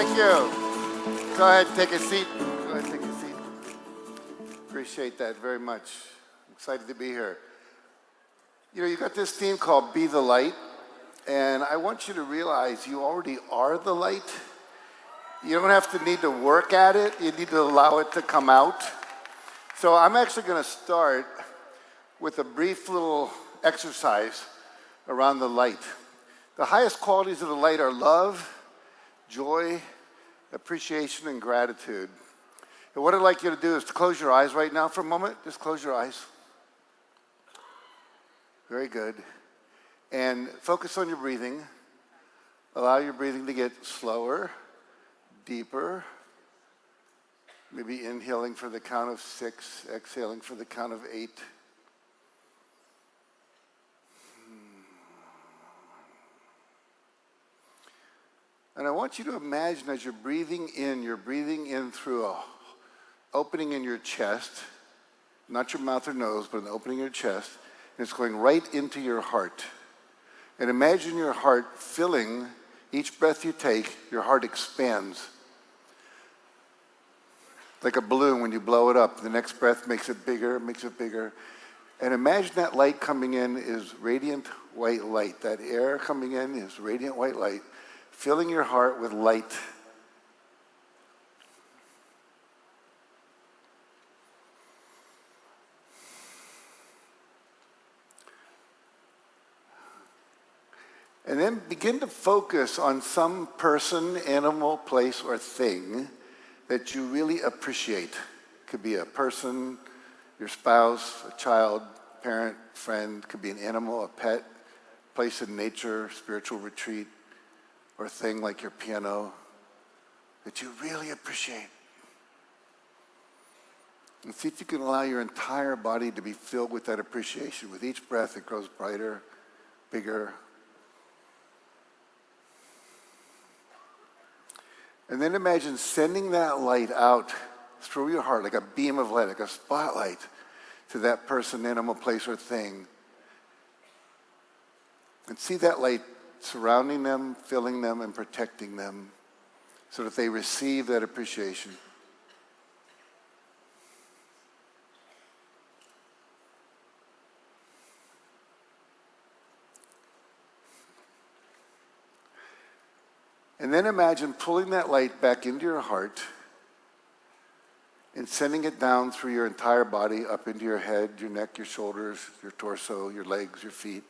Thank you. Go ahead and take a seat. Go ahead and take a seat. Appreciate that very much. I'm excited to be here. You know, you got this theme called Be the Light, and I want you to realize you already are the light. You don't have to need to work at it. You need to allow it to come out. So I'm actually going to start with a brief little exercise around the light. The highest qualities of the light are love, joy, appreciation, and gratitude. And what I'd like you to do is to close your eyes right now for a moment. Just close your eyes. Very good. And focus on your breathing. Allow your breathing to get slower, deeper. Maybe inhaling for the count of 6, exhaling for the count of 8. And I want you to imagine as you're breathing in through a opening in your chest, not your mouth or nose, but an opening in your chest, and it's going right into your heart. And imagine your heart filling, each breath you take, your heart expands. Like a balloon, when you blow it up, the next breath makes it bigger. And imagine that light coming in is radiant white light. That air coming in is radiant white light, filling your heart with light. And then begin to focus on some person, animal, place, or thing that you really appreciate. It could be a person, your spouse, a child, parent, friend. It could be an animal, a pet, place in nature, spiritual retreat, or a thing like your piano that you really appreciate. And see if you can allow your entire body to be filled with that appreciation. With each breath, it grows brighter, bigger. And then imagine sending that light out through your heart like a beam of light, like a spotlight to that person, animal, place, or thing. And see that light surrounding them, filling them, and protecting them so that they receive that appreciation. And then imagine pulling that light back into your heart and sending it down through your entire body, up into your head, your neck, your shoulders, your torso, your legs, your feet.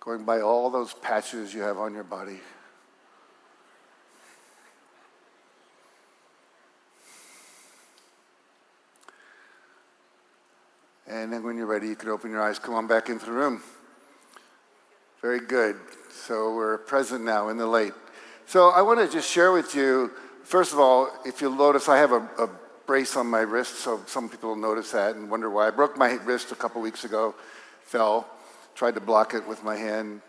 Going by all those patches you have on your body. And then when you're ready, you can open your eyes, come on back into the room. Very good. So we're present now in the light. So I want to just share with you, first of all, if you'll notice, I have a brace on my wrist, so some people will notice that and wonder why. I broke my wrist a couple weeks ago, fell, tried to block it with my hand.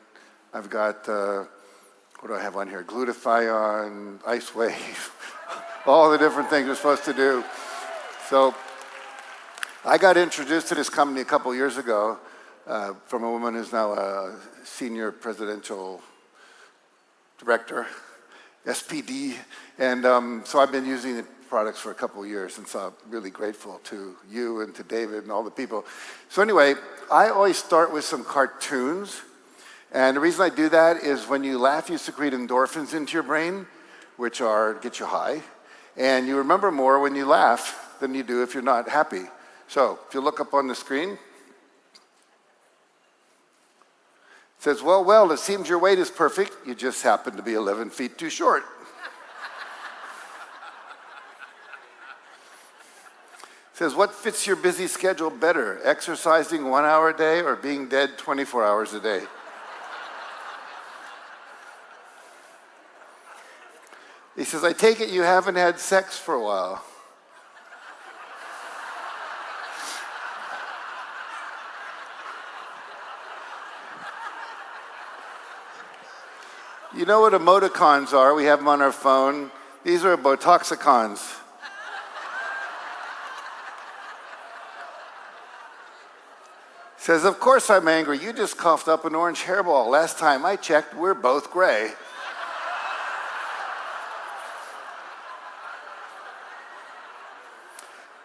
I've got, what do I have on here? Glutathione, ice wave, all the different things we're supposed to do. So I got introduced to this company a couple years ago from a woman who's now a senior presidential director, SPD. And so I've been using the products for a couple of years, and so I'm really grateful to you and to David and all the people. So anyway, I always start with some cartoons. And the reason I do that is when you laugh, you secrete endorphins into your brain, which get you high. And you remember more when you laugh than you do if you're not happy. So if you look up on the screen, it says, well, it seems your weight is perfect. You just happen to be 11 feet too short. It says, what fits your busy schedule better, exercising 1 hour a day or being dead 24 hours a day? He says, I take it you haven't had sex for a while. You know what emoticons are? We have them on our phone. These are Botoxicons. Says, of course I'm angry. You just coughed up an orange hairball. Last time I checked, we're both gray.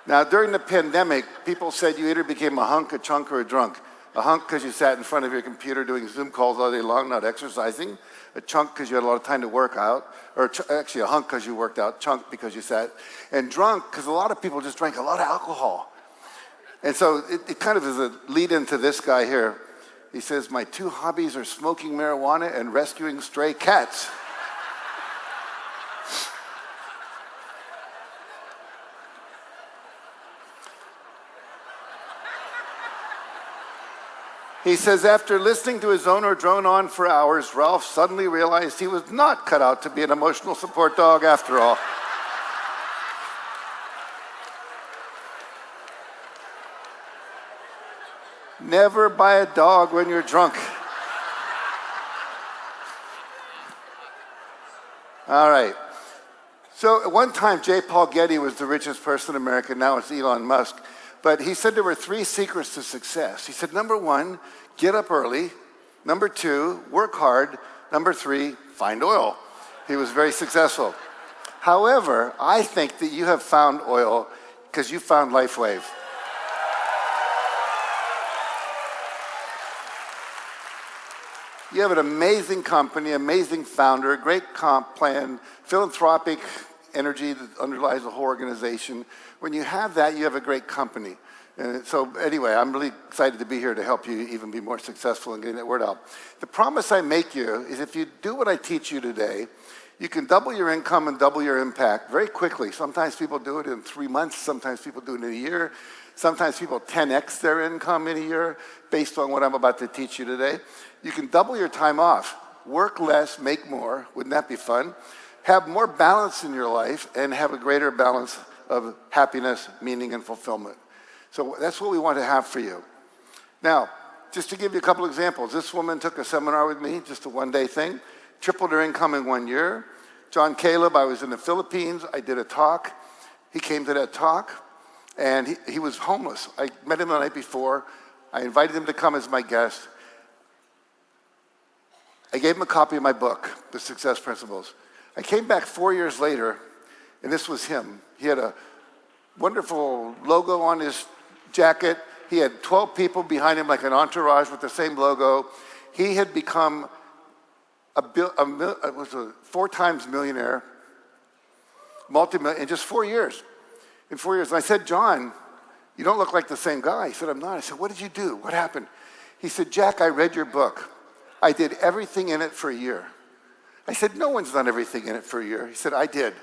Now, during the pandemic, people said you either became a hunk, a chunk, or a drunk. A hunk because you sat in front of your computer doing Zoom calls all day long, not exercising. A chunk because you had a lot of time to work out. Or actually a hunk because you worked out, chunk because you sat. And drunk because a lot of people just drank a lot of alcohol. And so it kind of is a lead into this guy here. He says, my two hobbies are smoking marijuana and rescuing stray cats. He says, after listening to his owner drone on for hours, Ralph suddenly realized he was not cut out to be an emotional support dog after all. Never buy a dog when you're drunk. All right. So at one time, J. Paul Getty was the richest person in America. Now it's Elon Musk. But he said there were 3 secrets to success. He said, number 1, get up early. Number 2, work hard. Number 3, find oil. He was very successful. However, I think that you have found oil because you found LifeWave. You have an amazing company, amazing founder, great comp plan, philanthropic energy that underlies the whole organization. When you have that, you have a great company. And so anyway, I'm really excited to be here to help you even be more successful in getting that word out. The promise I make you is if you do what I teach you today, you can double your income and double your impact very quickly. Sometimes people do it in 3 months. Sometimes people do it in a year. Sometimes people 10x their income in a year based on what I'm about to teach you today. You can double your time off. Work less, make more. Wouldn't that be fun? Have more balance in your life and have a greater balance of happiness, meaning, and fulfillment. So that's what we want to have for you. Now, just to give you a couple examples, this woman took a seminar with me, just a one-day thing, tripled her income in 1 year. John Caleb, I was in the Philippines, I did a talk. He came to that talk, and he was homeless. I met him the night before. I invited him to come as my guest. I gave him a copy of my book, The Success Principles. I came back 4 years later, and this was him. He had a wonderful logo on his jacket. He had 12 people behind him, like an entourage with the same logo. He had become was a 4 times millionaire, multi-million, in just 4 years. In 4 years. And I said, John, you don't look like the same guy. He said, I'm not. I said, what did you do? What happened? He said, Jack, I read your book. I did everything in it for a year. I said, no one's done everything in it for a year. He said, I did.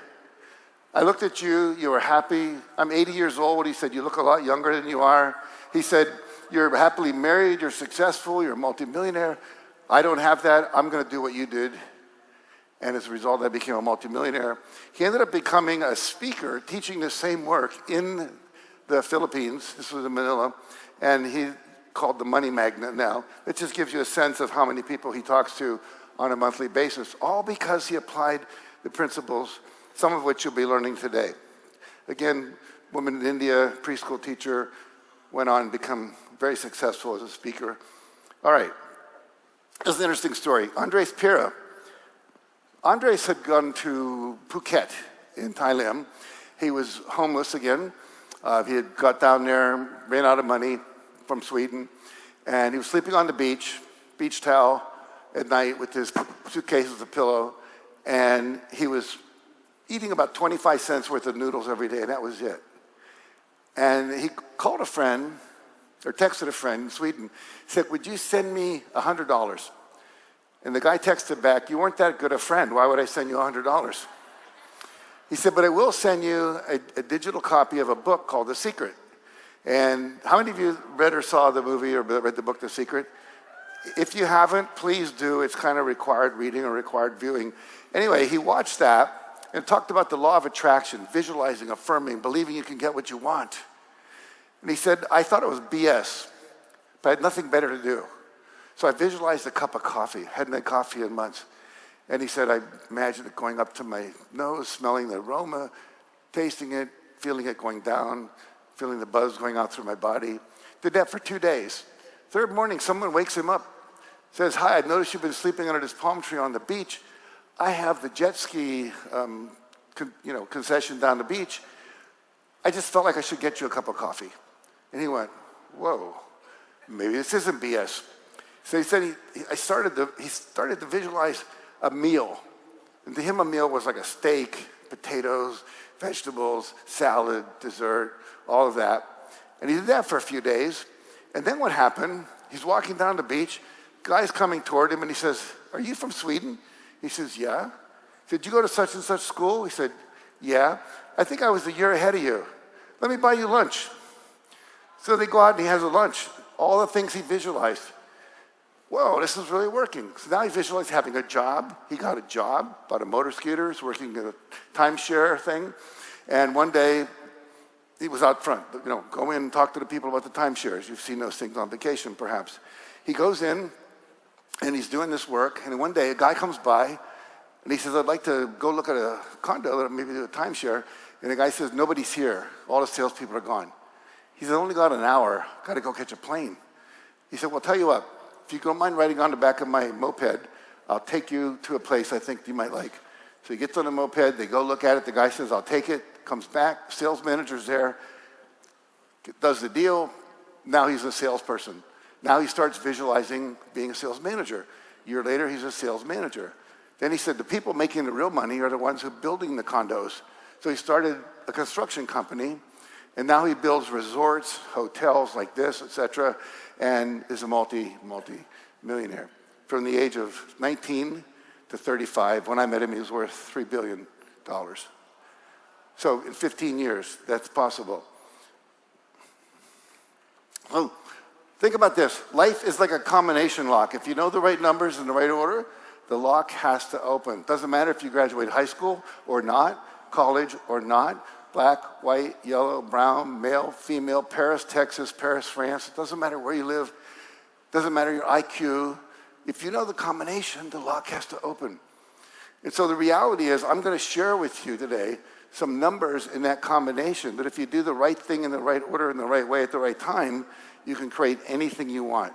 I looked at you, you were happy. I'm 80 years old. He said, you look a lot younger than you are. He said, you're happily married, you're successful, you're a multimillionaire. I don't have that. I'm going to do what you did. And as a result, I became a multimillionaire. He ended up becoming a speaker, teaching the same work in the Philippines. This was in Manila. And he called the Money Magnet now. It just gives you a sense of how many people he talks to on a monthly basis, all because he applied the principles, some of which you'll be learning today. Again, woman in India, preschool teacher, went on to become very successful as a speaker. All right, this is an interesting story. Andres Pira. Andres had gone to Phuket in Thailand. He was homeless again. He had got down there, ran out of money from Sweden, and he was sleeping on the beach towel at night with his suitcase as a pillow, and he was eating about 25 cents worth of noodles every day, and that was it. And he called a friend, or texted a friend in Sweden, said, would you send me $100? And the guy texted back, you weren't that good a friend. Why would I send you $100? He said, but I will send you a digital copy of a book called The Secret. And how many of you read or saw the movie or read the book The Secret? If you haven't, please do. It's kind of required reading or required viewing. Anyway, he watched that and talked about the law of attraction, visualizing, affirming, believing you can get what you want. And he said, I thought it was BS, but I had nothing better to do. So I visualized a cup of coffee, hadn't had coffee in months. And he said, I imagined it going up to my nose, smelling the aroma, tasting it, feeling it going down, feeling the buzz going out through my body. Did that for 2 days. Third morning, someone wakes him up, says, hi, I noticed you've been sleeping under this palm tree on the beach. I have the jet ski concession down the beach. I just felt like I should get you a cup of coffee. And he went, whoa, maybe this isn't BS. So he said he started to visualize a meal. And to him, a meal was like a steak, potatoes, vegetables, salad, dessert, all of that. And he did that for a few days. And then what happened, he's walking down the beach, guy's coming toward him, and he says, are you from Sweden? He says, yeah. He said, did you go to such and such school? He said, yeah. I think I was a year ahead of you. Let me buy you lunch. So they go out and he has a lunch. All the things he visualized. Whoa, this is really working. So now he visualized having a job. He got a job, bought a motor scooter, was working at a timeshare thing. And one day, he was out front. Go in and talk to the people about the timeshares. You've seen those things on vacation, perhaps. He goes in, and he's doing this work. And one day, a guy comes by, and he says, I'd like to go look at a condo, maybe do a timeshare. And the guy says, nobody's here. All the salespeople are gone. He said, I only got an hour. Got to go catch a plane. He said, well, tell you what. If you don't mind riding on the back of my moped, I'll take you to a place I think you might like. So he gets on the moped, they go look at it, the guy says, I'll take it, comes back, sales manager's there, does the deal, now he's a salesperson. Now he starts visualizing being a sales manager. A year later, he's a sales manager. Then he said, the people making the real money are the ones who are building the condos. So he started a construction company, and now he builds resorts, hotels like this, etc., and is a multi-millionaire. From the age of 19 to 35, when I met him, he was worth $3 billion. So in 15 years, that's possible. Oh, think about this. Life is like a combination lock. If you know the right numbers in the right order, the lock has to open. Doesn't matter if you graduate high school or not, college or not, black, white, yellow, brown, male, female, Paris, Texas, Paris, France. It doesn't matter where you live. It doesn't matter your IQ. If you know the combination, the lock has to open. And so the reality is, I'm going to share with you today some numbers in that combination that if you do the right thing in the right order, in the right way, at the right time, you can create anything you want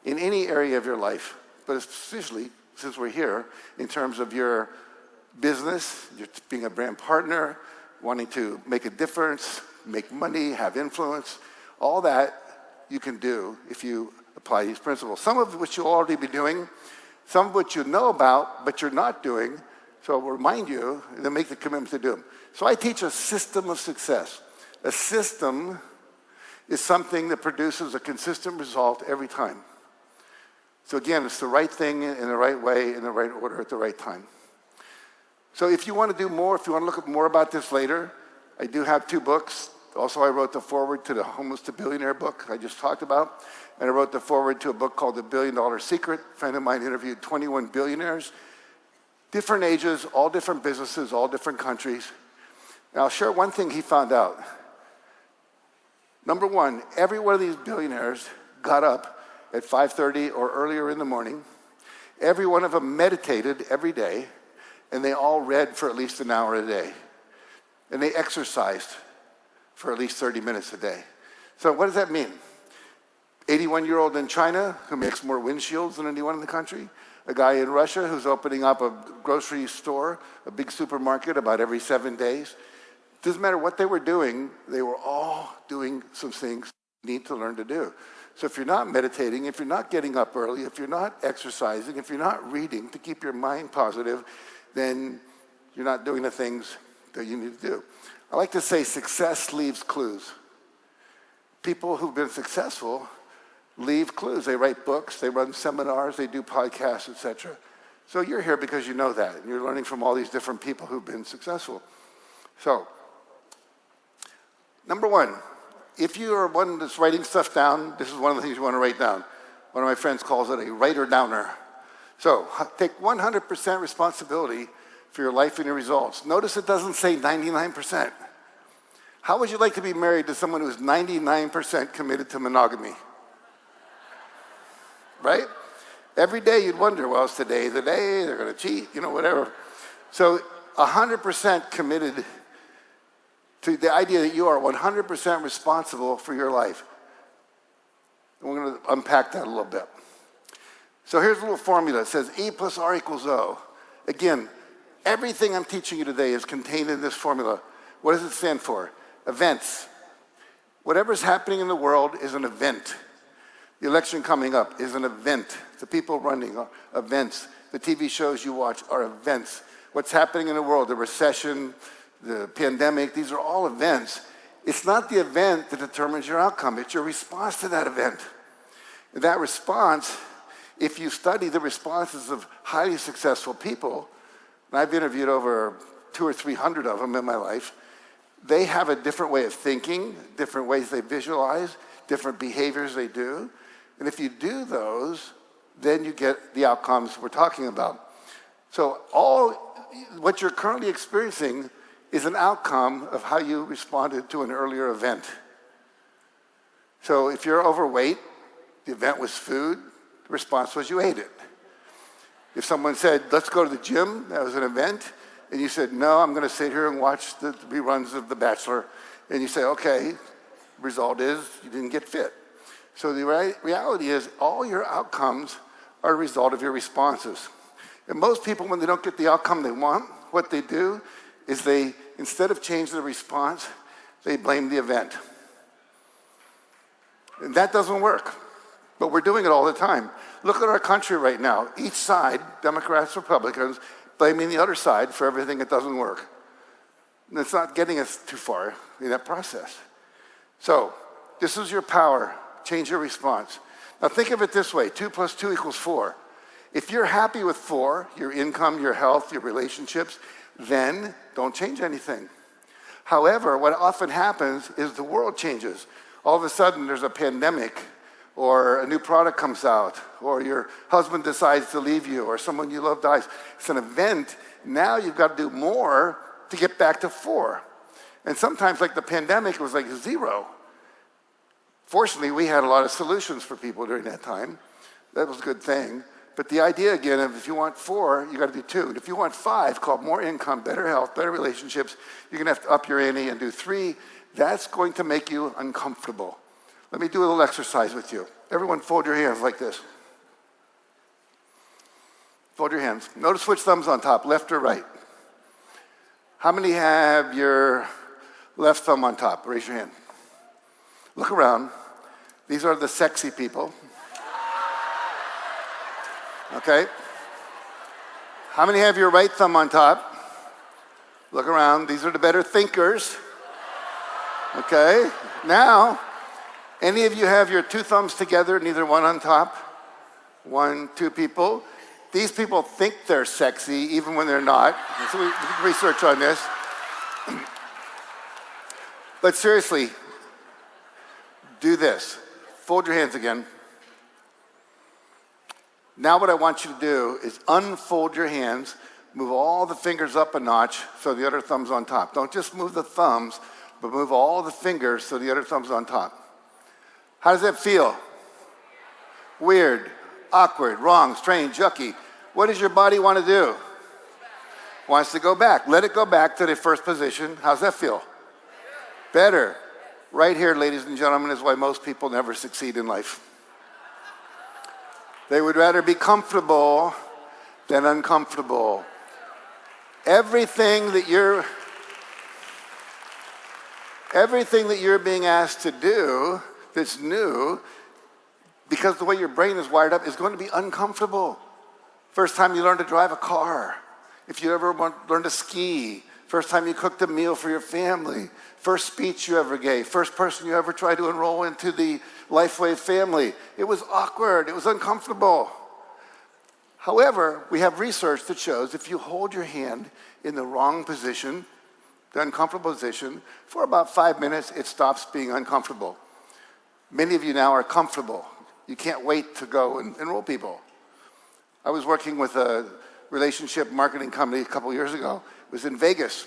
in any area of your life. But especially, since we're here, in terms of your business, you're being a brand partner, wanting to make a difference, make money, have influence, all that you can do if you apply these principles. Some of which you'll already be doing, some of which you know about, but you're not doing. So I'll remind you and then make the commitment to do them. So I teach a system of success. A system is something that produces a consistent result every time. So again, it's the right thing in the right way, in the right order, at the right time. So if you want to do more, if you want to look at more about this later, I do have 2 books. Also, I wrote the foreword to the Homeless to Billionaire book I just talked about. And I wrote the foreword to a book called The $1 Billion Secret. A friend of mine interviewed 21 billionaires, different ages, all different businesses, all different countries. And I'll share one thing he found out. Number one, every one of these billionaires got up at 5:30 or earlier in the morning. Every one of them meditated every day. And they all read for at least an hour a day. And they exercised for at least 30 minutes a day. So what does that mean? 81-year-old in China who makes more windshields than anyone in the country. A guy in Russia who's opening up a grocery store, a big supermarket about every 7 days. Doesn't matter what they were doing, they were all doing some things you need to learn to do. So if you're not meditating, if you're not getting up early, if you're not exercising, if you're not reading to keep your mind positive, then you're not doing the things that you need to do. I like to say success leaves clues. People who've been successful leave clues. They write books, they run seminars, they do podcasts, etc. So you're here because you know that, and you're learning from all these different people who've been successful. So, number one, if you are one that's writing stuff down, this is one of the things you want to write down. One of my friends calls it a writer-downer. So take 100% responsibility for your life and your results. Notice it doesn't say 99%. How would you like to be married to someone who's 99% committed to monogamy? Right? Every day you'd wonder, well, is today the day? They're going to cheat, whatever. So 100% committed to the idea that you are 100% responsible for your life. And we're going to unpack that a little bit. So here's a little formula. It says E plus R equals O. Again, everything I'm teaching you today is contained in this formula. What does it stand for? Events. Whatever's happening in the world is an event. The election coming up is an event. The people running are events. The TV shows you watch are events. What's happening in the world, the recession, the pandemic, these are all events. It's not the event that determines your outcome. It's your response to that event. And that response, if you study the responses of highly successful people, and I've interviewed over 200 or 300 of them in my life, they have a different way of thinking, different ways they visualize, different behaviors they do. And if you do those, then you get the outcomes we're talking about. So what you're currently experiencing is an outcome of how you responded to an earlier event. So if you're overweight, the event was food, the response was you ate it. If someone said, let's go to the gym, that was an event, and you said, no, I'm going to sit here and watch the reruns of The Bachelor, and you say, okay, result is you didn't get fit. So the reality is all your outcomes are a result of your responses. And most people, when they don't get the outcome they want, what they do is they, instead of changing the response, they blame the event. And that doesn't work. But we're doing it all the time. Look at our country right now. Each side, Democrats, Republicans, blaming the other side for everything that doesn't work. And it's not getting us too far in that process. So, this is your power. Change your response. Now think of it this way, 2 + 2 = 4. If you're happy with 4, your income, your health, your relationships, then don't change anything. However, what often happens is the world changes. All of a sudden there's a pandemic, or a new product comes out, or your husband decides to leave you, or someone you love dies. It's an event. Now you've got to do more to get back to 4. And sometimes, like the pandemic, it was like 0. Fortunately, we had a lot of solutions for people during that time. That was a good thing. But the idea, again, of if you want 4, you got to do 2. And if you want 5, called more income, better health, better relationships, you're going to have to up your ante and do 3. That's going to make you uncomfortable. Let me do a little exercise with you. Everyone fold your hands like this. Fold your hands. Notice which thumb's on top, left or right. How many have your left thumb on top? Raise your hand. Look around. These are the sexy people. Okay? How many have your right thumb on top? Look around. These are the better thinkers. Okay? Now, any of you have your 2 thumbs together, neither one on top? 1, 2 people. These people think they're sexy even when they're not. So we did research on this. But seriously, do this. Fold your hands again. Now what I want you to do is unfold your hands, move all the fingers up a notch so the other thumb's on top. Don't just move the thumbs, but move all the fingers so the other thumb's on top. How does that feel? Weird, awkward, wrong, strange, yucky. What does your body want to do? Wants to go back. Let it go back to the first position. How's that feel? Better. Right here, ladies and gentlemen, is why most people never succeed in life. They would rather be comfortable than uncomfortable. Everything that you're being asked to do that's new, because the way your brain is wired up, is going to be uncomfortable. First time you learn to drive a car, if you ever learn to ski, first time you cooked a meal for your family, first speech you ever gave, first person you ever tried to enroll into the Lifeway family. It was awkward, it was uncomfortable. However, we have research that shows if you hold your hand in the wrong position, the uncomfortable position, for about 5 minutes, it stops being uncomfortable. Many of you now are comfortable. You can't wait to go and enroll people. I was working with a relationship marketing company a couple years ago. It was in Vegas.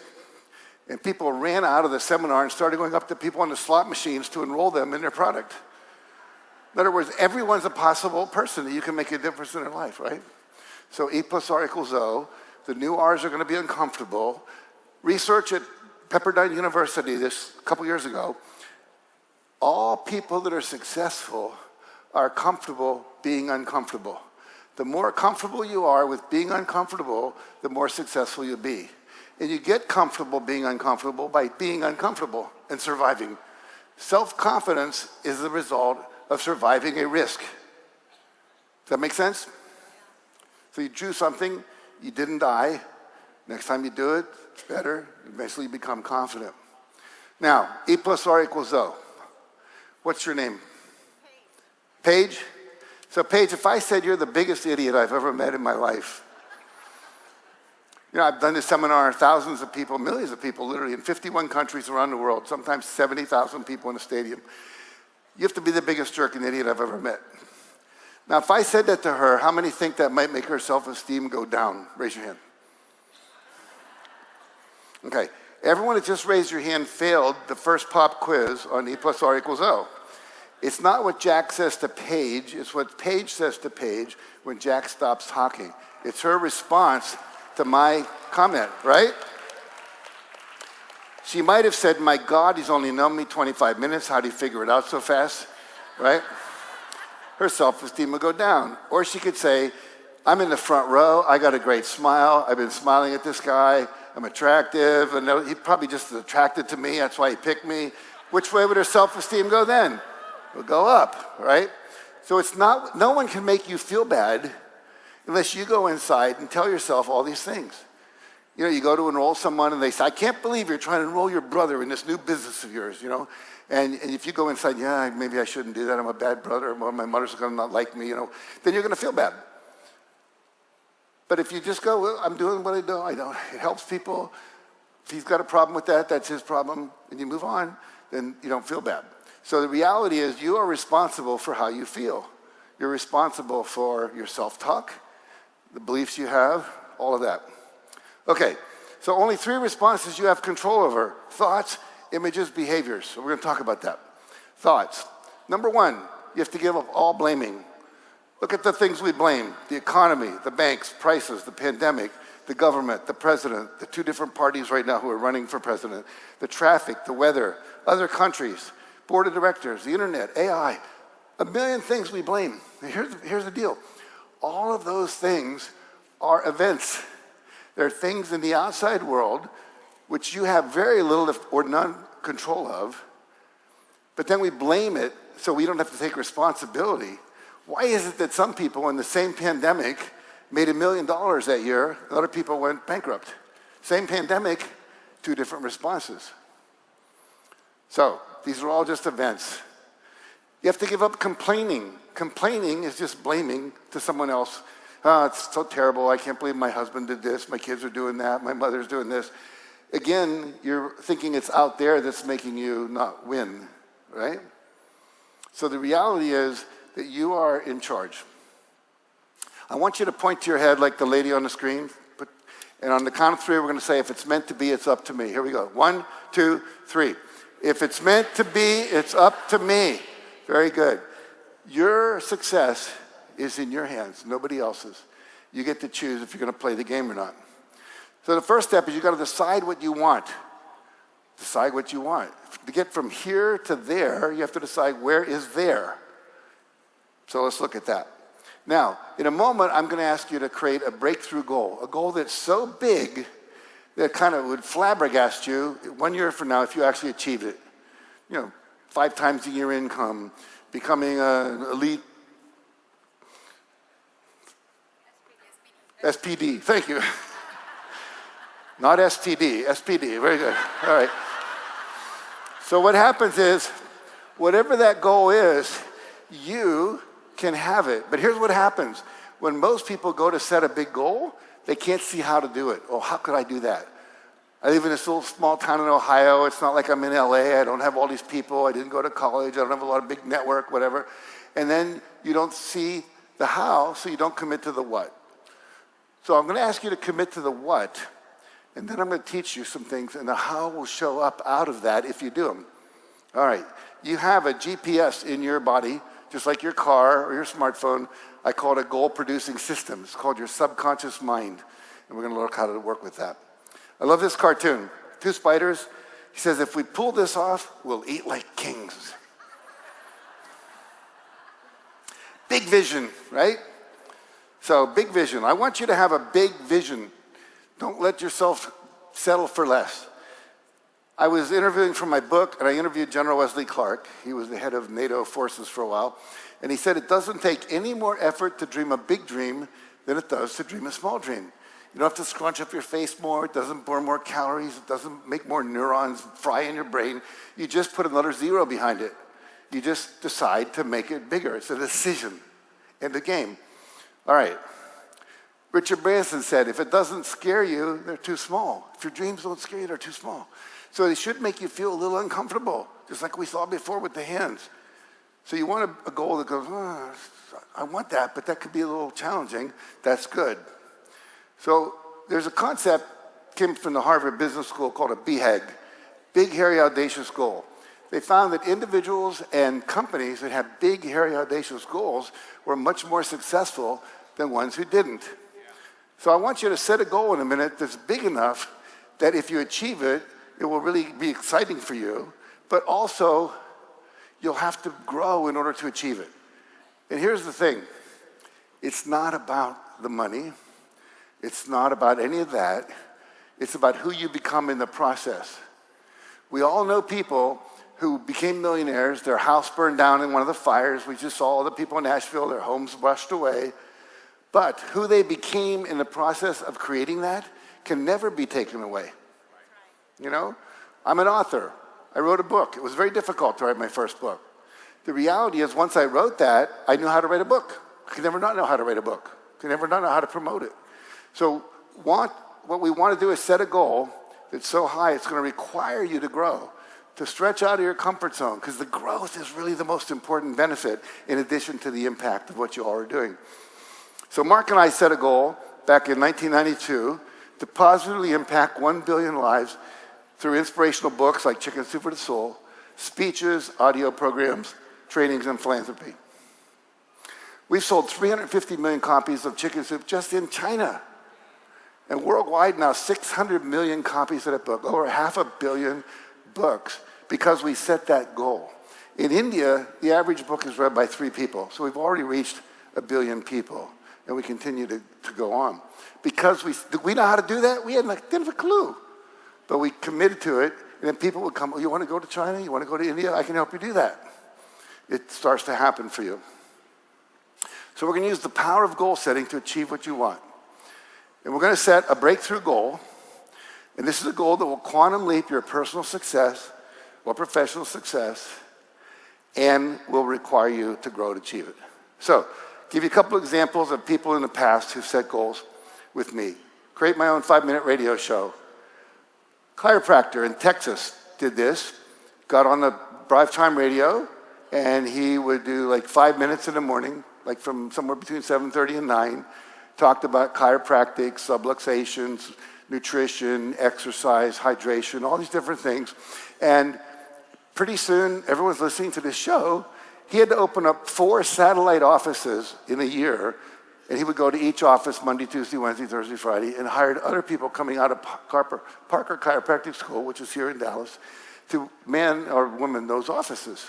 And people ran out of the seminar and started going up to people on the slot machines to enroll them in their product. In other words, everyone's a possible person that you can make a difference in their life, right? So E + R = O. The new R's are going to be uncomfortable. Research at Pepperdine University this couple years ago, all people that are successful are comfortable being uncomfortable. The more comfortable you are with being uncomfortable, the more successful you'll be. And you get comfortable being uncomfortable by being uncomfortable. and surviving. Self-confidence is the result of surviving a risk. Does that make sense? So you drew something, you didn't die. Next time you do it, it's better. Eventually you become confident. Now, E plus R equals O. What's your name? Paige? So Paige, if I said you're the biggest idiot I've ever met in my life, I've done this seminar, thousands of people, millions of people, literally in 51 countries around the world, sometimes 70,000 people in a stadium. You have to be the biggest jerk and idiot I've ever met. Now, if I said that to her, how many think that might make her self-esteem go down? Raise your hand. Okay, everyone that just raised your hand failed the first pop quiz on E plus R equals O. It's not what Jack says to Paige, it's what Paige says to Paige when Jack stops talking. It's her response to my comment, right? She might have said, my God, he's only known me 25 minutes. How do you figure it out so fast, right? Her self-esteem would go down. Or she could say, I'm in the front row. I got a great smile. I've been smiling at this guy. I'm attractive. And he probably just attracted to me. That's why he picked me. Which way would her self-esteem go then? It would go up, right? So it's not, no one can make you feel bad unless you go inside and tell yourself all these things. You go to enroll someone and they say, I can't believe you're trying to enroll your brother in this new business of yours, And if you go inside, yeah, maybe I shouldn't do that. I'm a bad brother. Or my mother's going to not like me, Then you're going to feel bad. But if you just go, well, I'm doing what I do. It helps people. If he's got a problem with that, that's his problem. And you move on, then you don't feel bad. So the reality is you are responsible for how you feel. You're responsible for your self-talk, the beliefs you have, all of that. Okay, so only 3 responses you have control over: thoughts, images, behaviors. So we're going to talk about that. Thoughts. Number 1, you have to give up all blaming. Look at the things we blame: the economy, the banks, prices, the pandemic, the government, the president, the 2 different parties right now who are running for president, the traffic, the weather, other countries, board of directors, the internet, AI, a million things we blame. Here's the deal. All of those things are events. They're things in the outside world which you have very little or none control of, but then we blame it so we don't have to take responsibility. Why is it that some people in the same pandemic made $1 million that year and other people went bankrupt? Same pandemic, 2 different responses. So these are all just events. You have to give up complaining. Complaining is just blaming to someone else. Oh, it's so terrible. I can't believe my husband did this. My kids are doing that. My mother's doing this. Again, you're thinking it's out there that's making you not win, right? So the reality is that you are in charge. I want you to point to your head like the lady on the screen. And on the count of 3, we're going to say, if it's meant to be, it's up to me. Here we go. 1, 2, 3. If it's meant to be, it's up to me. Very good. Your success is in your hands, nobody else's. You get to choose if you're going to play the game or not. So the first step is you've got to decide what you want. Decide what you want. To get from here to there, you have to decide where is there. So let's look at that. Now, in a moment, I'm going to ask you to create a breakthrough goal, a goal that's so big that kind of would flabbergast you 1 year from now if you actually achieved it. 5 times a year income, becoming an elite SPD, thank you. Not STD, SPD, very good. All right. So what happens is, whatever that goal is, you can have it. But here's what happens. When most people go to set a big goal, they can't see how to do it. Oh, how could I do that? I live in this little small town in Ohio. It's not like I'm in LA. I don't have all these people. I didn't go to college. I don't have a lot of big network, whatever. And then you don't see the how, so you don't commit to the what. So I'm going to ask you to commit to the what, and then I'm going to teach you some things, and the how will show up out of that if you do them. All right. You have a GPS in your body, just like your car or your smartphone. I call it a goal-producing system. It's called your subconscious mind, and we're going to learn how to work with that. I love this cartoon. 2 spiders. He says, if we pull this off, we'll eat like kings. Big vision, right? So big vision. I want you to have a big vision. Don't let yourself settle for less. I was interviewing for my book, and I interviewed General Wesley Clark. He was the head of NATO forces for a while. And he said, it doesn't take any more effort to dream a big dream than it does to dream a small dream. You don't have to scrunch up your face more. It doesn't burn more calories. It doesn't make more neurons fry in your brain. You just put another zero behind it. You just decide to make it bigger. It's a decision. End of game. All right. Richard Branson said, if it doesn't scare you, they're too small. If your dreams don't scare you, they're too small. So they should make you feel a little uncomfortable, just like we saw before with the hands. So you want a goal that goes, oh, I want that, but that could be a little challenging. That's good. So there's a concept came from the Harvard Business School called a BHAG, Big, Hairy, Audacious Goal. They found that individuals and companies that had big, hairy, audacious goals were much more successful than ones who didn't. So I want you to set a goal in a minute that's big enough that if you achieve it, it will really be exciting for you, but also you'll have to grow in order to achieve it. And here's the thing. It's not about the money. It's not about any of that. It's about who you become in the process. We all know people who became millionaires, their house burned down in one of the fires. We just saw all the people in Nashville, their homes washed away. But who they became in the process of creating that can never be taken away. You know, I'm an author. I wrote a book. It was very difficult to write my first book. The reality is once I wrote that, I knew how to write a book. I could never not know how to write a book. I could never not know how to promote it. So what we want to do is set a goal that's so high it's going to require you to grow, to stretch out of your comfort zone, because the growth is really the most important benefit in addition to the impact of what you all are doing. So Mark and I set a goal back in 1992 to positively impact 1 billion lives through inspirational books like Chicken Soup for the Soul, speeches, audio programs, trainings, and philanthropy. We've sold 350 million copies of Chicken Soup just in China. And worldwide now, 600 million copies of that book, over 500 million books, because we set that goal. In India, the average book is read by 3 people. So we've already reached 1 billion people, and we continue to go on. Because we know how to do that? We didn't have a clue. But we committed to it, and then people would come, oh, you want to go to China? You want to go to India? I can help you do that. It starts to happen for you. So we're going to use the power of goal setting to achieve what you want. And we're going to set a breakthrough goal, and this is a goal that will quantum leap your personal success or professional success and will require you to grow to achieve it. So, give you a couple examples of people in the past who've set goals with me. Create my own 5-minute radio show. Chiropractor in Texas did this, got on the drive time radio, and he would do like 5 minutes in the morning, like from somewhere between 7:30 and 9, talked about chiropractic, subluxations, nutrition, exercise, hydration, all these different things. And pretty soon, everyone's listening to this show. He had to open up 4 satellite offices in a year, and he would go to each office Monday, Tuesday, Wednesday, Thursday, Friday, and hired other people coming out of Parker Chiropractic School, which is here in Dallas, to man or woman those offices.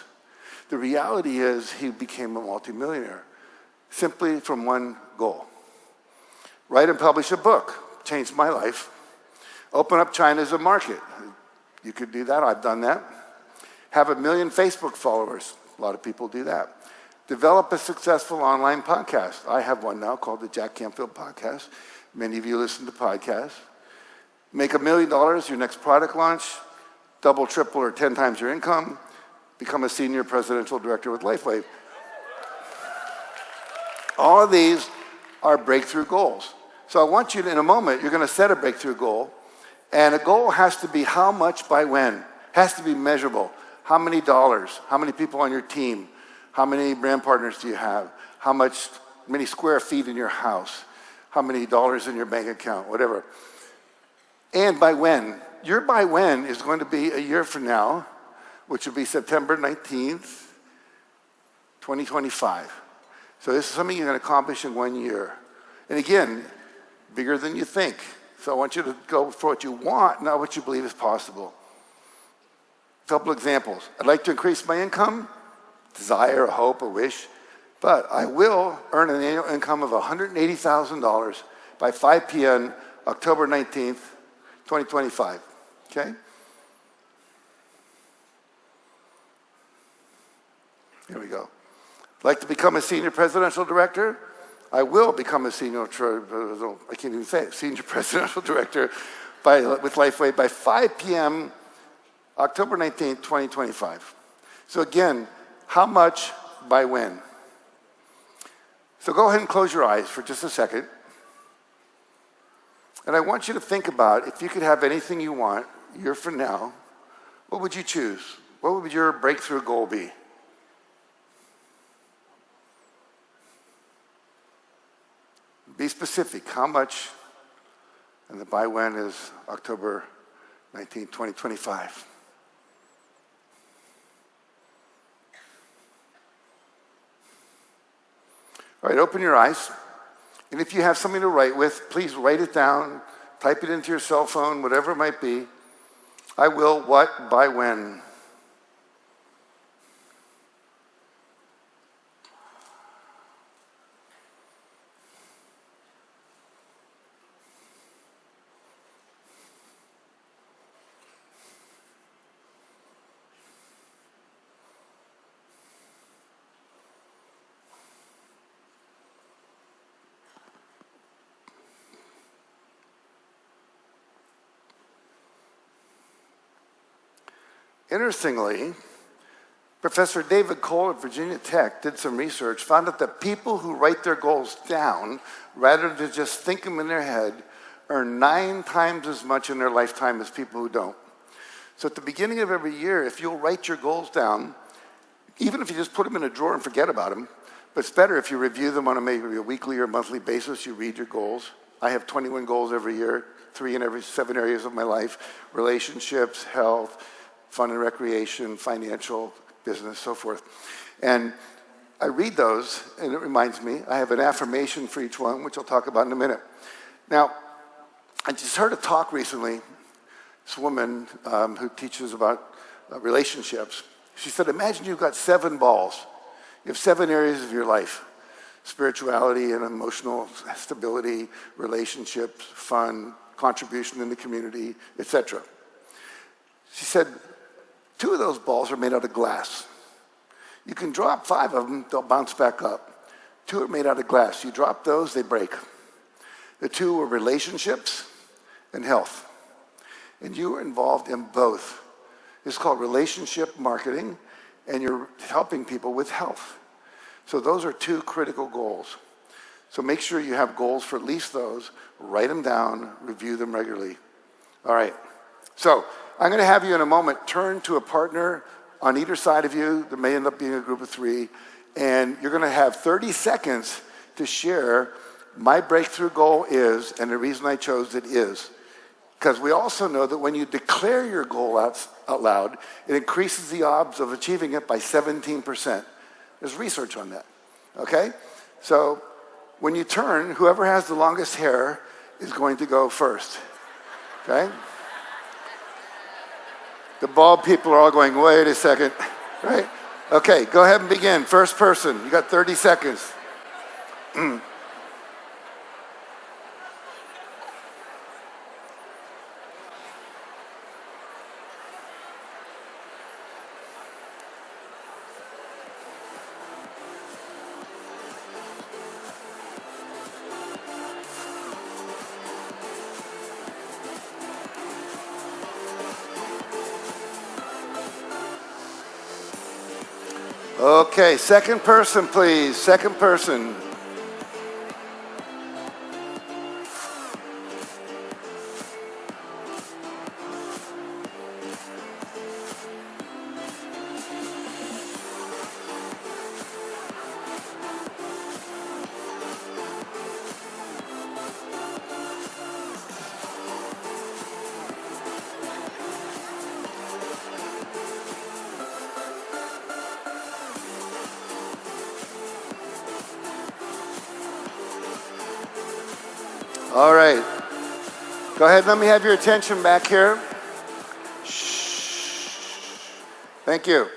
The reality is he became a multimillionaire simply from one goal. Write and publish a book. Changed my life. Open up China as a market. You could do that. I've done that. Have 1 million Facebook followers. A lot of people do that. Develop a successful online podcast. I have one now called the Jack Canfield Podcast. Many of you listen to podcasts. Make $1 million your next product launch. Double, triple, or 10 times your income. Become a senior presidential director with Lifeway. All of these are breakthrough goals. So I want you to, in a moment, you're going to set a breakthrough goal. And a goal has to be how much by when. Has to be measurable. How many dollars? How many people on your team? How many brand partners do you have? Many square feet in your house? How many dollars in your bank account? Whatever. And by when? Your by when is going to be a year from now, which will be September 19th, 2025. So this is something you're going to accomplish in 1 year. And again, bigger than you think. So I want you to go for what you want, not what you believe is possible. A couple examples. I'd like to increase my income, desire, a hope, a wish, but I will earn an annual income of $180,000 by 5 p.m. October 19th, 2025. Okay? Here we go. Like to become a senior presidential director? I will become a senior, I can't even say it, senior presidential director with Lifeway by 5 p.m. October 19th, 2025. So again, how much by when? So go ahead and close your eyes for just a second. And I want you to think about, if you could have anything you want, a year from now, what would you choose? What would your breakthrough goal be? Be specific. How much? And the by when is October 19, 2025. All right, open your eyes. And if you have something to write with, please write it down, type it into your cell phone, whatever it might be. I will what, by when? Interestingly, Professor David Cole at Virginia Tech did some research, found out that people who write their goals down, rather than just think them in their head, earn 9 times as much in their lifetime as people who don't. So at the beginning of every year, if you'll write your goals down, even if you just put them in a drawer and forget about them, but it's better if you review them on a maybe a weekly or monthly basis, you read your goals. I have 21 goals every year, 3 in every 7 areas of my life: relationships, health, fun and recreation, financial, business, so forth. And I read those, and it reminds me, I have an affirmation for each one, which I'll talk about in a minute. Now, I just heard a talk recently, this woman who teaches about relationships. She said, imagine you've got 7 balls. You have 7 areas of your life: spirituality and emotional stability, relationships, fun, contribution in the community, etc. She said, 2 of those balls are made out of glass. You can drop 5 of them, they'll bounce back up. 2 are made out of glass. You drop those, they break. The 2 were relationships and health. And you were involved in both. It's called relationship marketing, and you're helping people with health. So those are 2 critical goals. So make sure you have goals for at least those. Write them down, review them regularly. All right. So I'm going to have you in a moment turn to a partner on either side of you. There may end up being a group of 3. And you're going to have 30 seconds to share my breakthrough goal is, and the reason I chose it is. Because we also know that when you declare your goal out loud, it increases the odds of achieving it by 17%. There's research on that. Okay? So when you turn, whoever has the longest hair is going to go first. Okay? The bald people are all going, wait a second, right? Okay, go ahead and begin. First person, you got 30 seconds. Okay, second person, please. Second person. All right. Go ahead, let me have your attention back here. Shh. Thank you.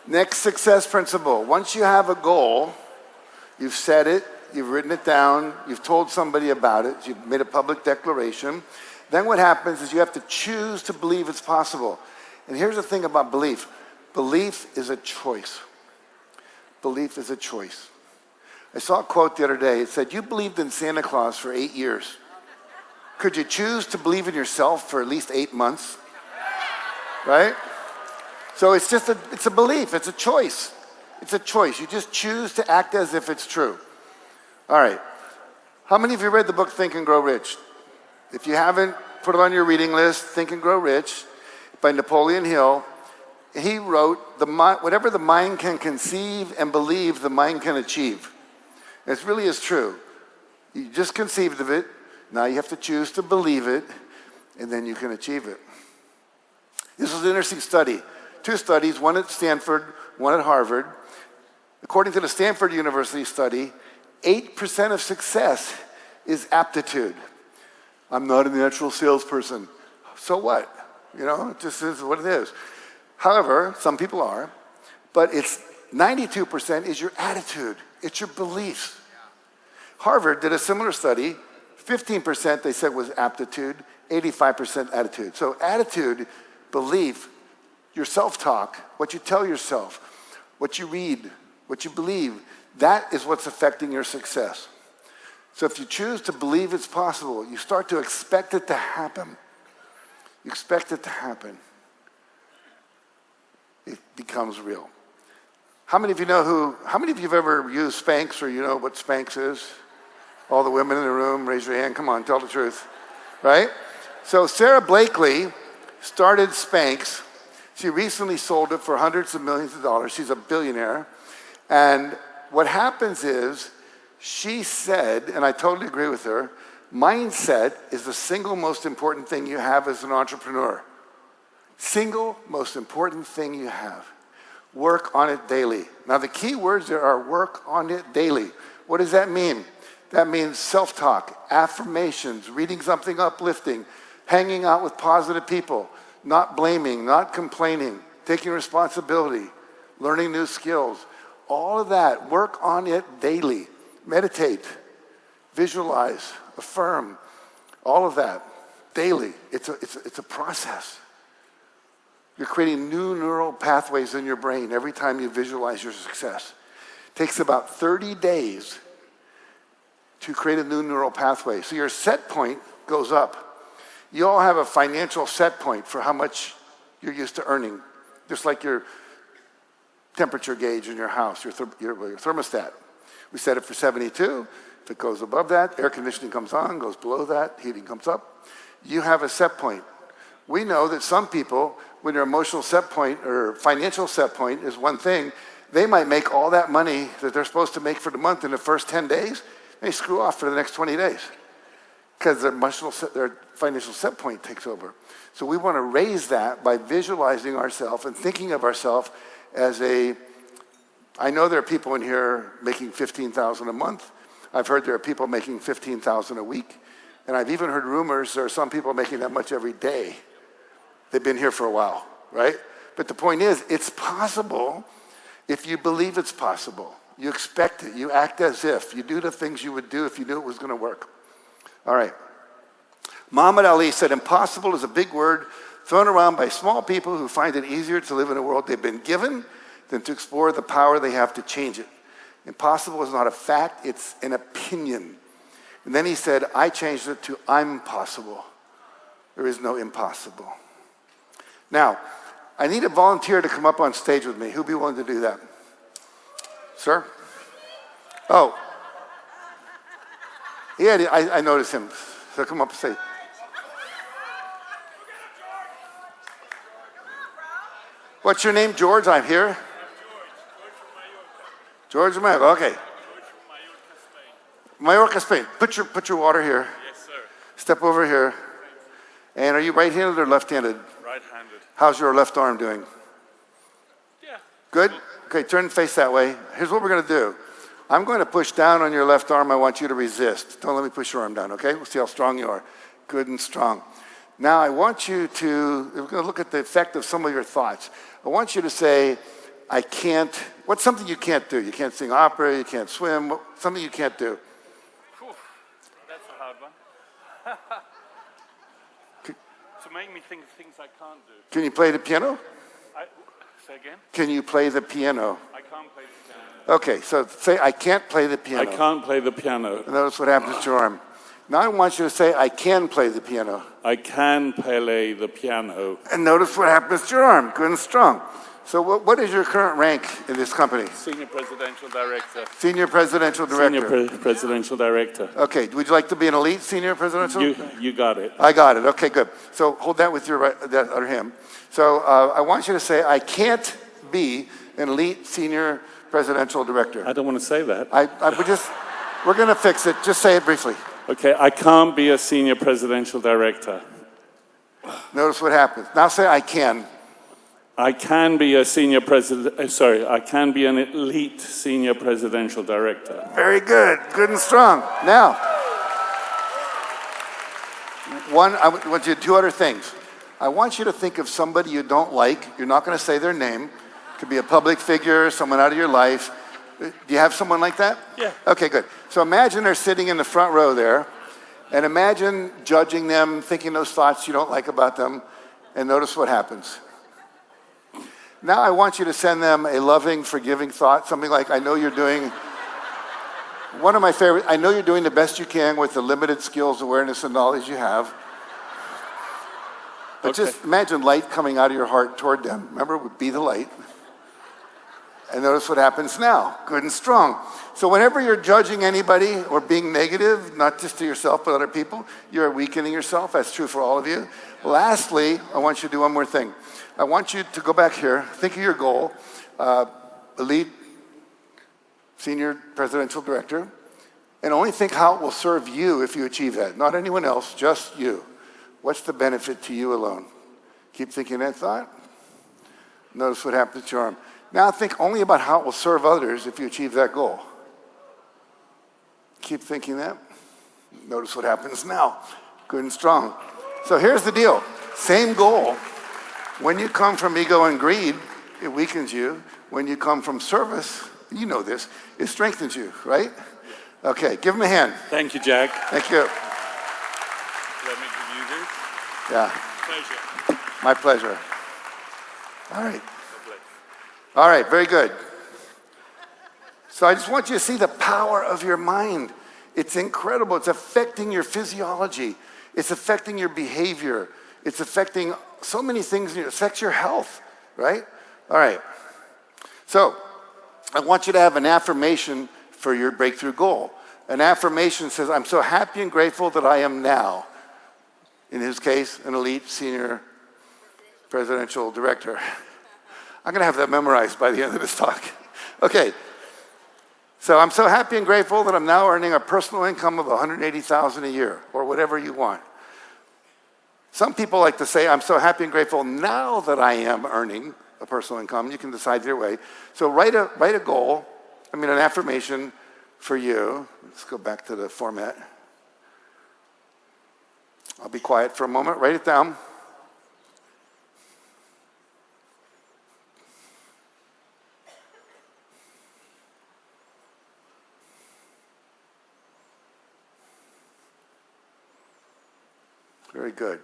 Next success principle. Once you have a goal, you've set it, you've written it down, you've told somebody about it, you've made a public declaration. Then what happens is you have to choose to believe it's possible. And here's the thing about belief. Belief is a choice. Belief is a choice. I saw a quote the other day. It said, you believed in Santa Claus for 8 years. Could you choose to believe in yourself for at least 8 months? Right? So it's a belief. It's a choice. It's a choice. You just choose to act as if it's true. All right. How many of you read the book Think and Grow Rich? If you haven't, put it on your reading list. Think and Grow Rich by Napoleon Hill. He wrote, whatever the mind can conceive and believe, the mind can achieve. It really is true. You just conceived of it. Now you have to choose to believe it, and then you can achieve it. This was an interesting study. 2 studies, one at Stanford, one at Harvard. According to the Stanford University study, 8% of success is aptitude. I'm not a natural salesperson. So what? It just is what it is. However, some people are, but it's 92% is your attitude. It's your beliefs. Harvard did a similar study. 15% they said was aptitude, 85% attitude. So attitude, belief, your self-talk, what you tell yourself, what you read, what you believe, that is what's affecting your success. So if you choose to believe it's possible, you start to expect it to happen. You expect it to happen. It becomes real. How many of you have ever used Spanx, or you know what Spanx is? All the women in the room, raise your hand. Come on, tell the truth. Right? So Sarah Blakely started Spanx. She recently sold it for hundreds of millions of dollars. She's a billionaire. And what happens is, she said, and I totally agree with her, mindset is the single most important thing you have as an entrepreneur. Single most important thing you have. Work on it daily. Now the key words there are work on it daily. What does that mean? That means self-talk, affirmations, reading something uplifting, hanging out with positive people, not blaming, not complaining, taking responsibility, learning new skills. All of that, work on it daily. Meditate, visualize, affirm, all of that daily. It's a process. You're creating new neural pathways in your brain every time you visualize your success. It takes about 30 days to create a new neural pathway. So your set point goes up. You all have a financial set point for how much you're used to earning, just like your temperature gauge in your house, your thermostat. We set it for 72. If it goes above that, air conditioning comes on, goes below that, heating comes up. You have a set point. We know that some people, when their emotional set point or financial set point is one thing, they might make all that money that they're supposed to make for the month in the first 10 days. They screw off for the next 20 days because their financial set point takes over. So we want to raise that by visualizing ourselves and thinking of ourselves as I know there are people in here making $15,000 a month. I've heard there are people making $15,000 a week. And I've even heard rumors there are some people making that much every day. They've been here for a while, right? But the point is, it's possible if you believe it's possible. You expect it. You act as if. You do the things you would do if you knew it was going to work. All right. Muhammad Ali said, impossible is a big word thrown around by small people who find it easier to live in a world they've been given than to explore the power they have to change it. Impossible is not a fact, it's an opinion. And then he said, I changed it to I'm possible. There is no impossible. Now, I need a volunteer to come up on stage with me. Who'd be willing to do that? Sir? Oh. Yeah, I noticed him. So come up and say. What's your name, George? I'm here. George from Mallorca. Okay. Mallorca, Spain. Put your water here. Yes, sir. Step over here. And are you right-handed or left-handed? Right-handed. How's your left arm doing? Yeah. Good? Okay, turn and face that way. Here's what we're going to do. I'm going to push down on your left arm. I want you to resist. Don't let me push your arm down, okay? We'll see how strong you are. Good and strong. Now, I want you to, we're going to look at the effect of some of your thoughts. I want you to say, I can't, what's something you can't do? You can't sing opera, you can't swim, something you can't do. Whew, that's a hard one. To make me think of things I can't do. Can you play the piano? Say again? Can you play the piano? I can't play the piano. Okay, so say, I can't play the I piano. can't play the piano. Notice what happens to your arm. Now I want you to say, I can play the piano. I can play the piano. And notice what happens to your arm, good and strong. So what is your current rank in this company? Senior Presidential Director. Senior Presidential Director. Senior Presidential Director. Okay, would you like to be an elite Senior Presidential? You got it. I got it, okay, good. So hold that with your right, that other hand. So I want you to say, I can't be an elite Senior Presidential Director. I don't want to say that. We're gonna fix it, just say it briefly. Okay, I can't be a Senior Presidential Director. Notice what happens. Now say, I can. I can be a I can be an elite Senior Presidential Director. Very good, good and strong. Now, I want you to do two other things. I want you to think of somebody you don't like. You're not going to say their name. It could be a public figure, someone out of your life. Do you have someone like that? Yeah. Okay, good. So imagine they're sitting in the front row there, and imagine judging them, thinking those thoughts you don't like about them, and notice what happens. Now I want you to send them a loving, forgiving thought, something like, I know you're doing, one of my favorite, I know you're doing the best you can with the limited skills, awareness, and knowledge you have. But just imagine light coming out of your heart toward them. Remember, be the light. And notice what happens now, good and strong. So whenever you're judging anybody or being negative, not just to yourself but other people, you're weakening yourself. That's true for all of you. Lastly, I want you to do one more thing. I want you to go back here, think of your goal, elite Senior Presidential Director, and only think how it will serve you if you achieve that. Not anyone else, just you. What's the benefit to you alone? Keep thinking that thought. Notice what happens to your arm. Now think only about how it will serve others if you achieve that goal. Keep thinking that. Notice what happens now. Good and strong. So here's the deal. Same goal. When you come from ego and greed, it weakens you. When you come from service, you know this, it strengthens you, right? Okay, give him a hand. Thank you, Jack. Thank you. Let me give you this. Yeah. Pleasure. My pleasure. All right. All right, very good. So I just want you to see the power of your mind. It's incredible. It's affecting your physiology. It's affecting your behavior. It's affecting so many things. It affects your health, right? All right. So I want you to have an affirmation for your breakthrough goal. An affirmation says, I'm so happy and grateful that I am now, in his case, an elite Senior Presidential Director. I'm going to have that memorized by the end of this talk. Okay. So I'm so happy and grateful that I'm now earning a personal income of $180,000 a year, or whatever you want. Some people like to say, I'm so happy and grateful now that I am earning a personal income. You can decide your way. So write a goal, an affirmation for you. Let's go back to the format. I'll be quiet for a moment. Write it down. Very good.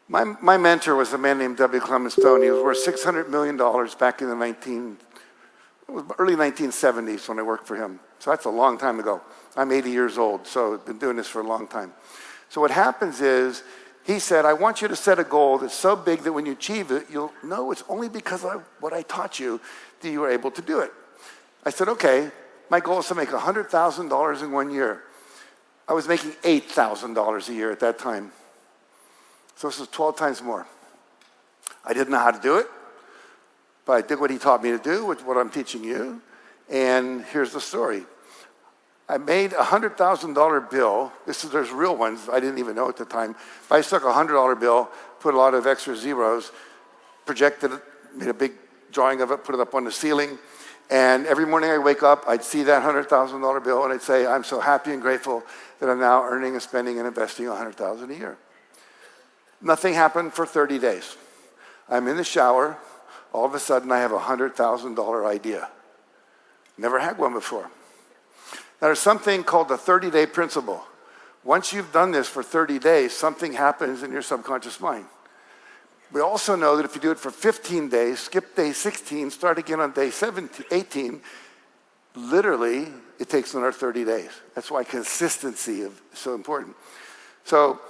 My mentor was a man named W. Clement Stone. He was worth $600 million back in the early 1970s when I worked for him. So that's a long time ago. I'm 80 years old, so I've been doing this for a long time. So what happens is, he said, I want you to set a goal that's so big that when you achieve it, you'll know it's only because of what I taught you that you were able to do it. I said, okay, my goal is to make $100,000 in 1 year. I was making $8,000 a year at that time. So this is 12 times more. I didn't know how to do it, but I did what he taught me to do, which is what I'm teaching you. And here's the story. I made a $100,000 bill. There's real ones. I didn't even know at the time. But I just took a $100 bill, put a lot of extra zeros, projected it, made a big drawing of it, put it up on the ceiling. And every morning I wake up, I'd see that $100,000 bill, and I'd say, I'm so happy and grateful that I'm now earning and spending and investing $100,000 a year. Nothing happened for 30 days. I'm in the shower. All of a sudden, I have a $100,000 idea. Never had one before. Now, there's something called the 30-day principle. Once you've done this for 30 days, something happens in your subconscious mind. We also know that if you do it for 15 days, skip day 16, start again on day 18, literally, it takes another 30 days. That's why consistency is so important. So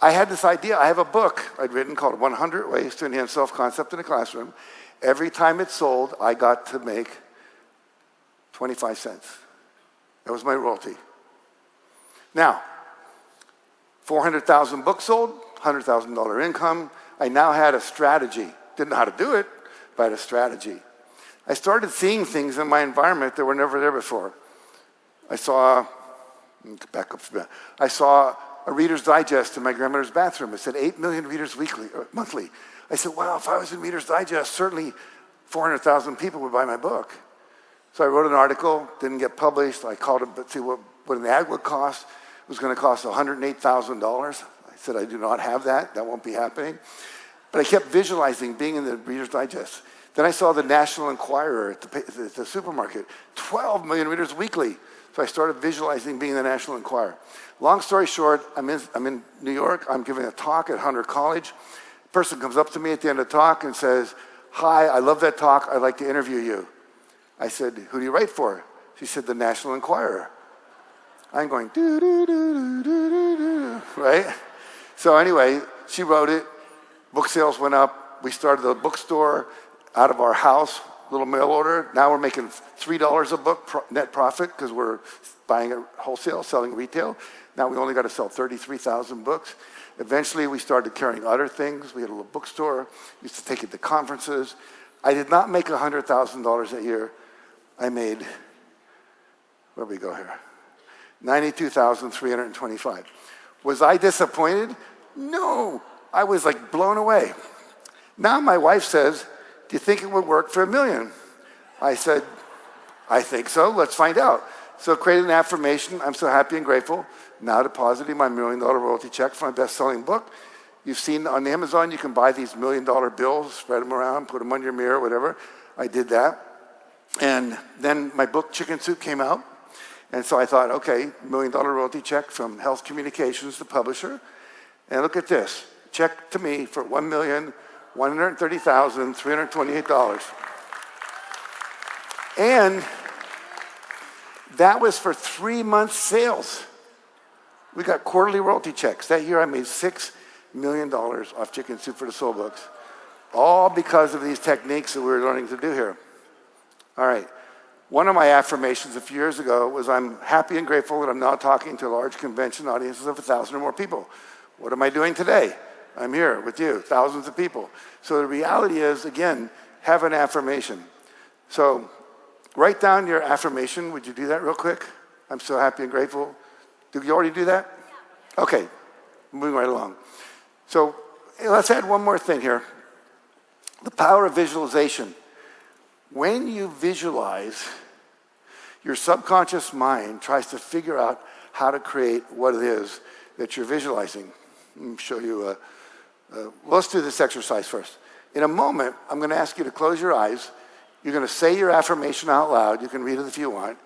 I had this idea. I have a book I'd written called 100 Ways to Enhance Self-Concept in the Classroom. Every time it sold, I got to make 25 cents. That was my royalty. Now, 400,000 books sold, $100,000 income. I now had a strategy. Didn't know how to do it, but I had a strategy. I started seeing things in my environment that were never there before. I saw a Reader's Digest in my grandmother's bathroom. It said 8 million readers monthly. I said, wow, if I was in Reader's Digest, certainly 400,000 people would buy my book. So I wrote an article, didn't get published. I called it, but see what an ad would cost. It was going to cost $108,000. I said, I do not have that. That won't be happening. But I kept visualizing being in the Reader's Digest. Then I saw the National Enquirer at the supermarket, 12 million readers weekly. So I started visualizing being in the National Enquirer. Long story short, I'm in New York. I'm giving a talk at Hunter College. A person comes up to me at the end of the talk and says, hi, I love that talk. I'd like to interview you. I said, who do you write for? She said, the National Enquirer. I'm going, do, right? So anyway, she wrote it. Book sales went up. We started a bookstore out of our house, little mail order. Now we're making $3 a book net profit because we're buying it wholesale, selling retail. Now we only got to sell 33,000 books. Eventually we started carrying other things. We had a little bookstore, used to take it to conferences. I did not make $100,000 a year. I made, where do we go here? 92,325. Was I disappointed? No, I was like blown away. Now my wife says, do you think it would work for $1 million? I said, I think so, let's find out. So created an affirmation, I'm so happy and grateful, now depositing my $1 million royalty check for my best-selling book. You've seen on Amazon, you can buy these $1 million bills, spread them around, put them on your mirror, whatever. I did that. And then my book, Chicken Soup, came out. And so I thought, okay, $1 million royalty check from Health Communications, the publisher. And look at this, check to me for $1,130,328. And that was for 3 months' sales. We got quarterly royalty checks. That year I made $6 million off Chicken Soup for the Soul books. All because of these techniques that we're learning to do here. All right. One of my affirmations a few years ago was I'm happy and grateful that I'm now talking to large convention audiences of 1,000 or more people. What am I doing today? I'm here with you, thousands of people. So the reality is, again, have an affirmation. So write down your affirmation. Would you do that real quick? I'm so happy and grateful. Did you already do that? Okay, moving right along. So let's add one more thing here. The power of visualization. When you visualize, your subconscious mind tries to figure out how to create what it is that you're visualizing. Let me show you. Let's do this exercise first. In a moment, I'm going to ask you to close your eyes. You're going to say your affirmation out loud. You can read it if you want.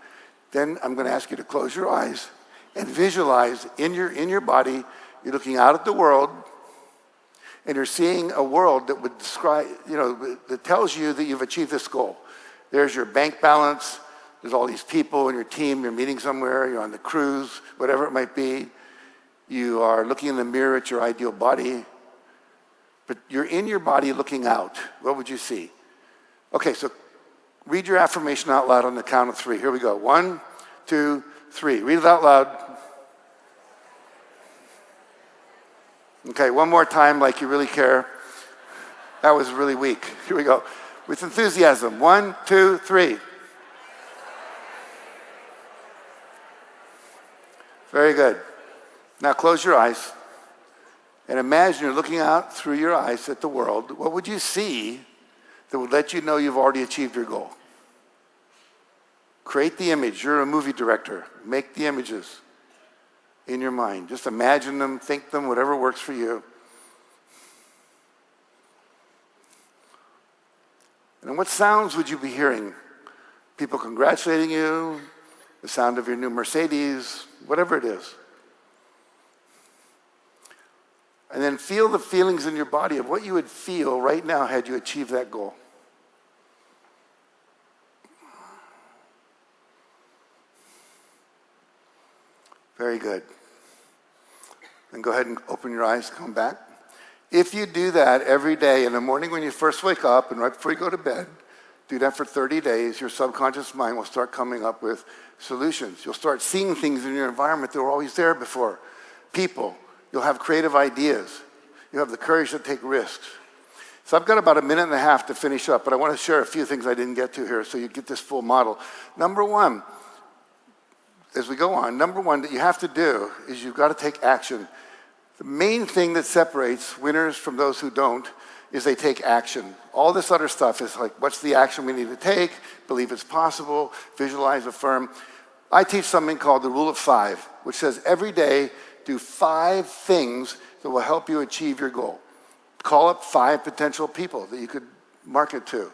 Then I'm going to ask you to close your eyes and visualize in your body. You're looking out at the world, and you're seeing a world that would describe, that tells you that you've achieved this goal. There's your bank balance. There's all these people in your team. You're meeting somewhere. You're on the cruise, whatever it might be. You are looking in the mirror at your ideal body. But you're in your body looking out. What would you see? Okay, so read your affirmation out loud on the count of 3. Here we go. 1, 2, 3. Read it out loud. Okay, one more time like you really care. That was really weak. Here we go. With enthusiasm. 1, 2, 3. Very good. Now close your eyes and imagine you're looking out through your eyes at the world. What would you see that would let you know you've already achieved your goal? Create the image. You're a movie director. Make the images in your mind. Just imagine them, think them, whatever works for you. And what sounds would you be hearing? People congratulating you, the sound of your new Mercedes, whatever it is. And then feel the feelings in your body of what you would feel right now had you achieved that goal. Very good. Then go ahead and open your eyes, come back. If you do that every day in the morning when you first wake up and right before you go to bed, do that for 30 days, your subconscious mind will start coming up with solutions. You'll start seeing things in your environment that were always there before. People. You'll have creative ideas. You'll have the courage to take risks. So I've got about a minute and a half to finish up, but I want to share a few things I didn't get to here so you get this full model. Number one, as we go on, number one that you have to do is you've got to take action. The main thing that separates winners from those who don't is they take action. All this other stuff is like, what's the action we need to take? Believe it's possible, visualize, affirm. I teach something called the Rule of 5, which says every day do 5 things that will help you achieve your goal. Call up 5 potential people that you could market to.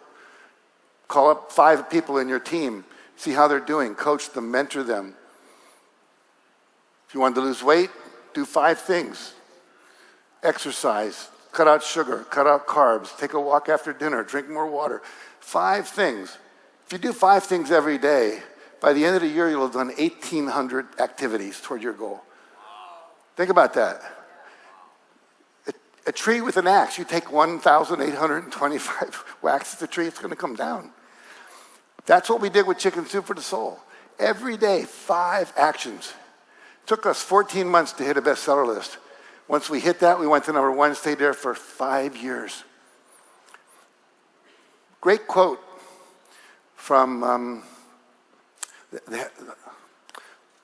Call up 5 people in your team, see how they're doing, coach them, mentor them. If you want to lose weight, do 5 things. Exercise, cut out sugar, cut out carbs, take a walk after dinner, drink more water. 5 things. If you do 5 things every day, by the end of the year, you'll have done 1,800 activities toward your goal. Think about that. A tree with an axe, you take 1,825 whacks at the tree, it's going to come down. That's what we did with Chicken Soup for the Soul. Every day, 5 actions. It took us 14 months to hit a bestseller list. Once we hit that, we went to number 1, stayed there for 5 years. Great quote from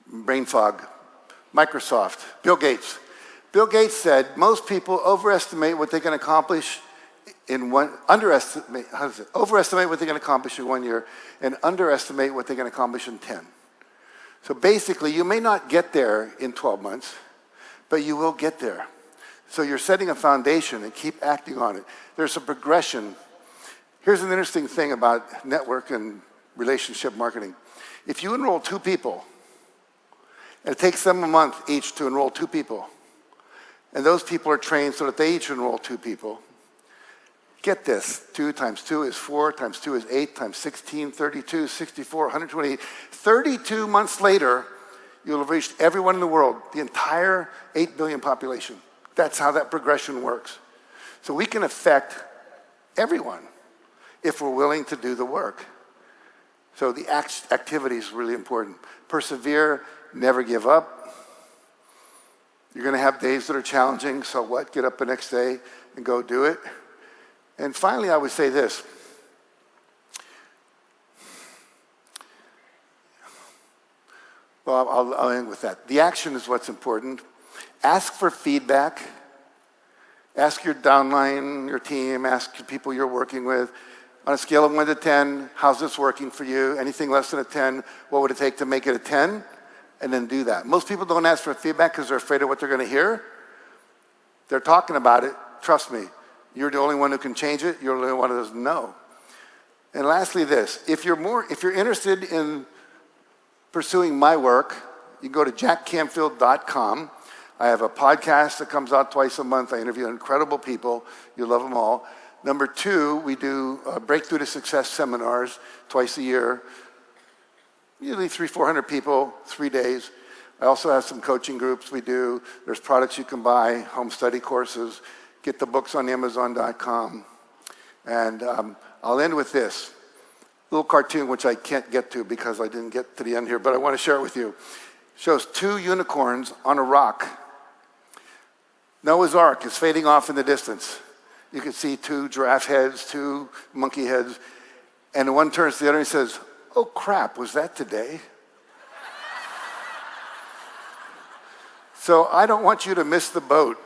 brain fog, Microsoft, Bill Gates. Bill Gates said, most people overestimate what they can accomplish overestimate what they can accomplish in 1 year and underestimate what they can accomplish in 10. So basically, you may not get there in 12 months, but you will get there. So you're setting a foundation and keep acting on it. There's a progression. Here's an interesting thing about network and relationship marketing. If you enroll 2 people, and it takes them a month each to enroll 2 people, and those people are trained so that they each enroll 2 people, get this, 2 times 2 is 4, times 2 is 8, times 16, 32, 64, 128. 32 months later, you'll have reached everyone in the world, the entire 8 billion population. That's how that progression works. So we can affect everyone if we're willing to do the work. So the activity is really important. Persevere, never give up. You're going to have days that are challenging, so what? Get up the next day and go do it. And finally, I would say this. Well, I'll end with that. The action is what's important. Ask for feedback. Ask your downline, your team, ask the people you're working with. On a scale of 1 to 10, how's this working for you? Anything less than a 10, what would it take to make it a 10? And then do that. Most people don't ask for feedback because they're afraid of what they're going to hear. They're talking about it. Trust me, you're the only one who can change it. You're the only one who doesn't know. And lastly, this: if you're interested in pursuing my work, you can go to jackcanfield.com. I have a podcast that comes out twice a month. I interview incredible people. You love them all. Number 2, we do Breakthrough to Success seminars twice a year. Usually 300-400 people, 3 days. I also have some coaching groups we do. There's products you can buy, home study courses. Get the books on Amazon.com. And I'll end with this little cartoon, which I can't get to because I didn't get to the end here, but I want to share it with you. It shows 2 unicorns on a rock. Noah's Ark is fading off in the distance. You can see 2 giraffe heads, 2 monkey heads, and one turns to the other and says, "Oh crap, was that today?" So I don't want you to miss the boat.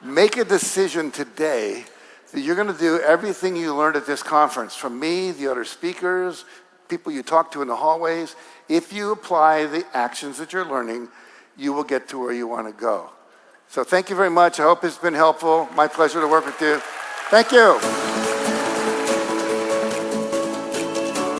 Make a decision today that you're going to do everything you learned at this conference, from me, the other speakers, people you talk to in the hallways. If you apply the actions that you're learning, you will get to where you want to go. So thank you very much. I hope it's been helpful. My pleasure to work with you. Thank you.